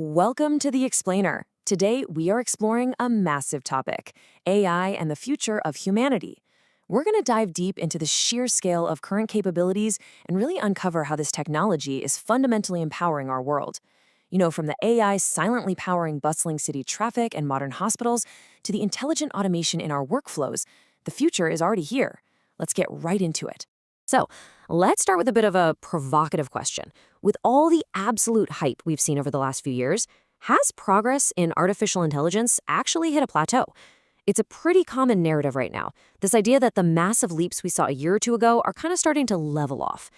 Welcome to The Explainer. Today, we are exploring a massive topic, AI and the future of humanity. We're going to dive deep into the sheer scale of current capabilities and really uncover how this technology is fundamentally empowering our world. From the AI silently powering bustling city traffic and modern hospitals to the intelligent automation in our workflows, the future is already here. Let's get right into it. So, let's start with a bit of a provocative question. With all the absolute hype we've seen over the last few years, has progress in artificial intelligence actually hit a plateau? It's a pretty common narrative right now, this idea that the massive leaps we saw a year or two ago are kind of starting to level off.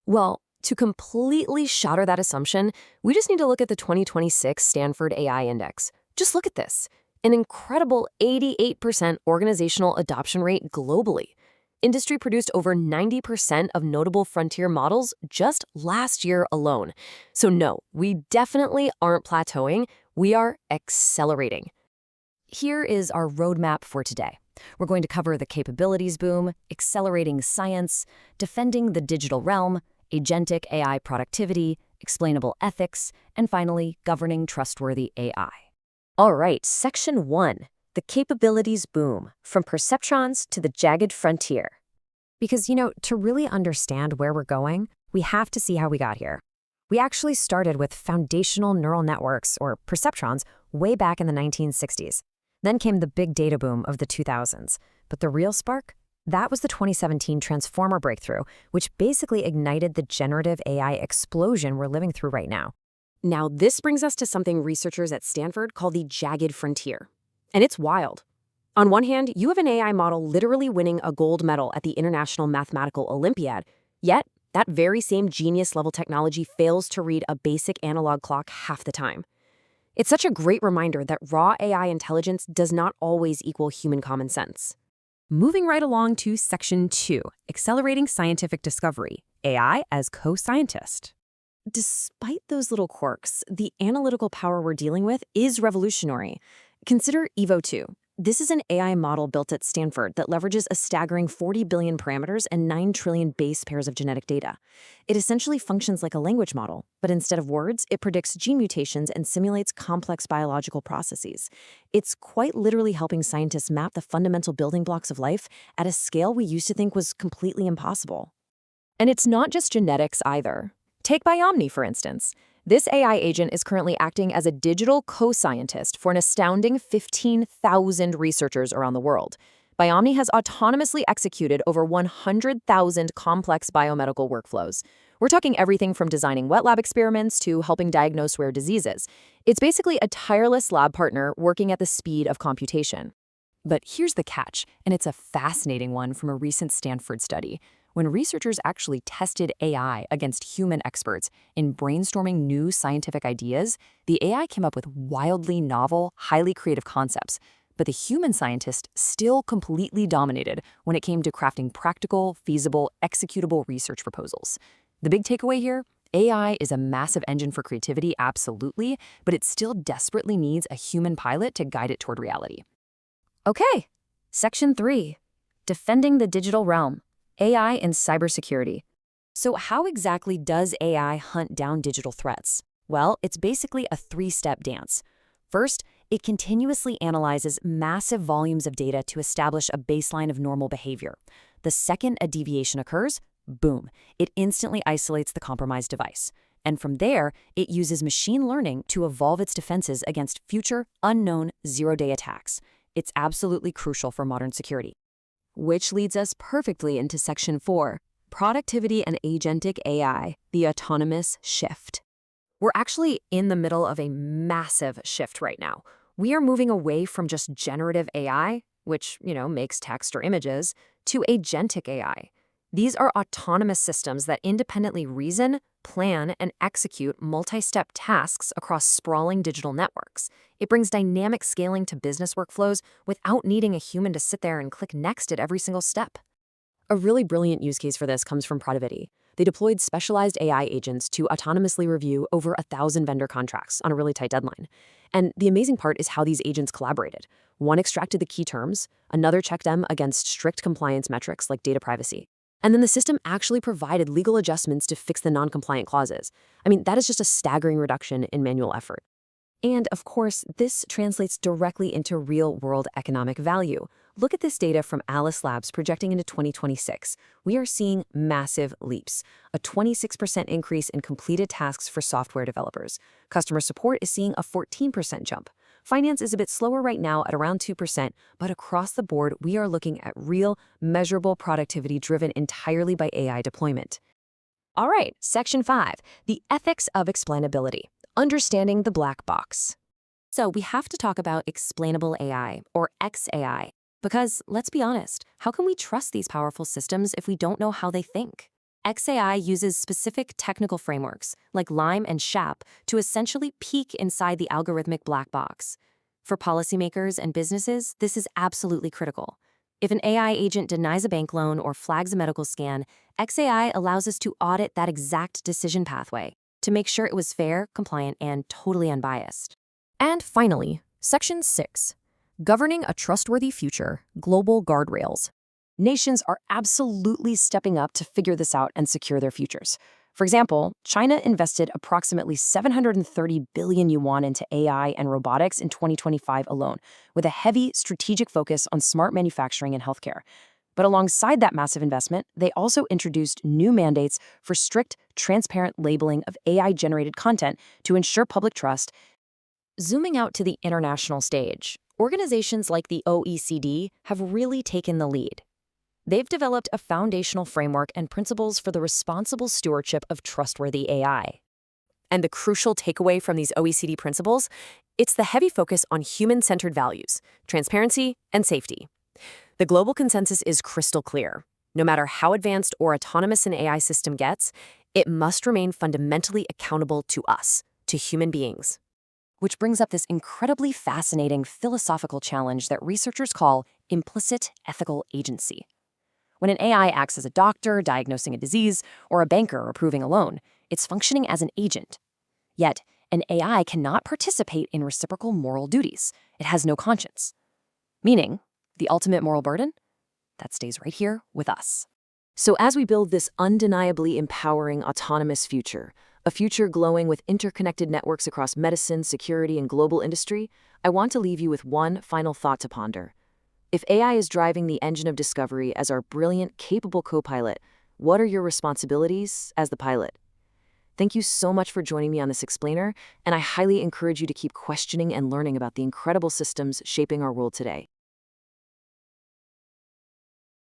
Well, to completely shatter that assumption, we just need to look at the 2026 Stanford AI Index. Just look at this. An incredible 88% organizational adoption rate globally. Industry produced over 90% of notable frontier models just last year alone. So no, we definitely aren't plateauing, we are accelerating. Here is our roadmap for today. We're going to cover the capabilities boom, accelerating science, defending the digital realm, agentic AI productivity, explainable ethics, and finally, governing trustworthy AI. All right, Section 1. The capabilities boom, from perceptrons to the jagged frontier. Because, to really understand where we're going, we have to see how we got here. We actually started with foundational neural networks, or perceptrons, way back in the 1960s. Then came the big data boom of the 2000s. But the real spark? That was the 2017 transformer breakthrough, which basically ignited the generative AI explosion we're living through right now. Now, this brings us to something researchers at Stanford call the jagged frontier. And it's wild. On one hand, you have an AI model literally winning a gold medal at the International Mathematical Olympiad, yet that very same genius-level technology fails to read a basic analog clock half the time. It's such a great reminder that raw AI intelligence does not always equal human common sense. Moving right along to Section 2, Accelerating Scientific Discovery, AI as co-scientist. Despite those little quirks, the analytical power we're dealing with is revolutionary. Consider Evo2. This is an AI model built at Stanford that leverages a staggering 40 billion parameters and 9 trillion base pairs of genetic data. It essentially functions like a language model, but instead of words, it predicts gene mutations and simulates complex biological processes. It's quite literally helping scientists map the fundamental building blocks of life at a scale we used to think was completely impossible. And it's not just genetics either. Take Biomni, for instance. This AI agent is currently acting as a digital co-scientist for an astounding 15,000 researchers around the world. Biomni has autonomously executed over 100,000 complex biomedical workflows. We're talking everything from designing wet lab experiments to helping diagnose rare diseases. It's basically a tireless lab partner working at the speed of computation. But here's the catch, and it's a fascinating one from a recent Stanford study. When researchers actually tested AI against human experts in brainstorming new scientific ideas, the AI came up with wildly novel, highly creative concepts. But the human scientist still completely dominated when it came to crafting practical, feasible, executable research proposals. The big takeaway here? AI is a massive engine for creativity, absolutely, but it still desperately needs a human pilot to guide it toward reality. Okay, Section 3. Defending the digital realm. AI and cybersecurity. So how exactly does AI hunt down digital threats? Well, it's basically a three-step dance. First, it continuously analyzes massive volumes of data to establish a baseline of normal behavior. The second a deviation occurs, boom, it instantly isolates the compromised device. And from there, it uses machine learning to evolve its defenses against future, unknown, zero-day attacks. It's absolutely crucial for modern security. Which leads us perfectly into Section 4, Productivity and Agentic AI, the Autonomous Shift. We're actually in the middle of a massive shift right now. We are moving away from just generative AI, which, makes text or images, to agentic AI. These are autonomous systems that independently reason, plan, and execute multi-step tasks across sprawling digital networks. It brings dynamic scaling to business workflows without needing a human to sit there and click next at every single step. A really brilliant use case for this comes from Productivity. They deployed specialized AI agents to autonomously review over 1,000 vendor contracts on a really tight deadline. And the amazing part is how these agents collaborated. One extracted the key terms, another checked them against strict compliance metrics like data privacy. And then the system actually provided legal adjustments to fix the non-compliant clauses. I mean, that is just a staggering reduction in manual effort. And of course, this translates directly into real-world economic value. Look at this data from Alice Labs projecting into 2026. We are seeing massive leaps, a 26% increase in completed tasks for software developers. Customer support is seeing a 14% jump. Finance is a bit slower right now at around 2%, but across the board, we are looking at real, measurable productivity driven entirely by AI deployment. All right, Section 5, the ethics of explainability. Understanding the black box. So we have to talk about explainable AI, or XAI, because let's be honest, how can we trust these powerful systems if we don't know how they think? XAI uses specific technical frameworks, like LIME and SHAP, to essentially peek inside the algorithmic black box. For policymakers and businesses, this is absolutely critical. If an AI agent denies a bank loan or flags a medical scan, XAI allows us to audit that exact decision pathway to make sure it was fair, compliant, and totally unbiased. And finally, Section 6, governing a trustworthy future, global guardrails. Nations are absolutely stepping up to figure this out and secure their futures. For example, China invested approximately 730 billion yuan into AI and robotics in 2025 alone, with a heavy strategic focus on smart manufacturing and healthcare. But alongside that massive investment, they also introduced new mandates for strict, transparent labeling of AI-generated content to ensure public trust. Zooming out to the international stage, organizations like the OECD have really taken the lead. They've developed a foundational framework and principles for the responsible stewardship of trustworthy AI. And the crucial takeaway from these OECD principles? It's the heavy focus on human-centered values, transparency, and safety. The global consensus is crystal clear. No matter how advanced or autonomous an AI system gets, it must remain fundamentally accountable to us, to human beings. Which brings up this incredibly fascinating philosophical challenge that researchers call implicit ethical agency. When an AI acts as a doctor diagnosing a disease or a banker approving a loan, it's functioning as an agent. Yet, an AI cannot participate in reciprocal moral duties. It has no conscience. Meaning, the ultimate moral burden? That stays right here with us. So as we build this undeniably empowering autonomous future, a future glowing with interconnected networks across medicine, security, and global industry, I want to leave you with one final thought to ponder. If AI is driving the engine of discovery as our brilliant, capable co-pilot, what are your responsibilities as the pilot? Thank you so much for joining me on this explainer, and I highly encourage you to keep questioning and learning about the incredible systems shaping our world today.